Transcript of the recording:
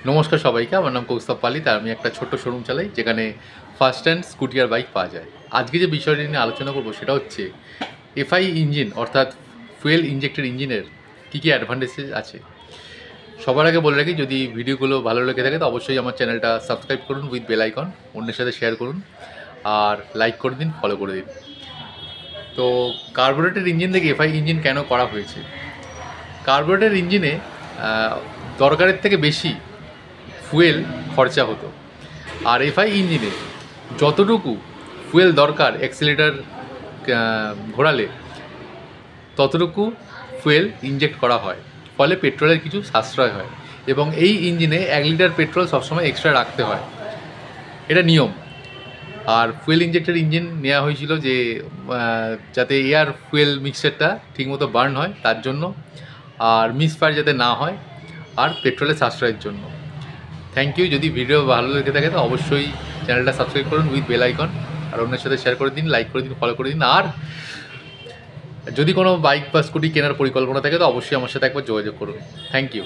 নমস্কার সবাইকে, আমার নাম কৌস্তব পালিত আর আমি একটা ছোট্ট শোরুম চালাই যেখানে ফার্স্ট হ্যান্ড স্কুটি আর বাইক পাওয়া যায়। আজকে যে বিষয়টি নিয়ে আলোচনা করব সেটা হচ্ছে এফআই ইঞ্জিন অর্থাৎ ফুয়েল ইঞ্জেক্টেড ইঞ্জিনের কী কী অ্যাডভান্টেজেস আছে। সবার আগে বলে রাখি, যদি ভিডিওগুলো ভালো লেগে থাকে তো অবশ্যই আমার চ্যানেলটা সাবস্ক্রাইব করুন উইথ বেল আইকন, অন্যের সাথে শেয়ার করুন আর লাইক করে দিন, ফলো করে দিন। তো কার্বোরেটেড ইঞ্জিন থেকে এফআই ইঞ্জিন কেন করা হয়েছে? কার্বোরেটেড ইঞ্জিনে দরকারের থেকে বেশি ফুয়েল খরচা হতো, আর এফআই ইঞ্জিনে যতটুকু ফুয়েল দরকার অ্যাক্সিলারেটর ঘোরালে ততটুকু ফুয়েল ইনজেক্ট করা হয়, ফলে পেট্রোলের কিছু সাশ্রয় হয় এবং এই ইঞ্জিনে 1 লিটার পেট্রোল সবসময় এক্সট্রা রাখতে হয়, এটা নিয়ম। আর ফুয়েল ইনজেক্টেড ইঞ্জিন নেওয়া হয়েছিল যে যাতে এয়ার ফুয়েল মিক্সচারটা ঠিকমতো বার্ন হয় তার জন্য, আর মিসফায়ার যাতে না হয়, আর পেট্রোলের সাশ্রয়ের জন্য। Thank you. যদি ভিডিও ভালো লেগে থাকে তো অবশ্যই চ্যানেলটা সাবস্ক্রাইব করুন উইথ বেল আইকন, আর অন্যের সাথে শেয়ার করে দিন, লাইক করে দিন, ফলো করে দিন। আর যদি কোনো বাইক বা স্কুটি কেনার পরিকল্পনা থাকে তো অবশ্যই আমার সাথে একবার যোগাযোগ করুন। Thank you.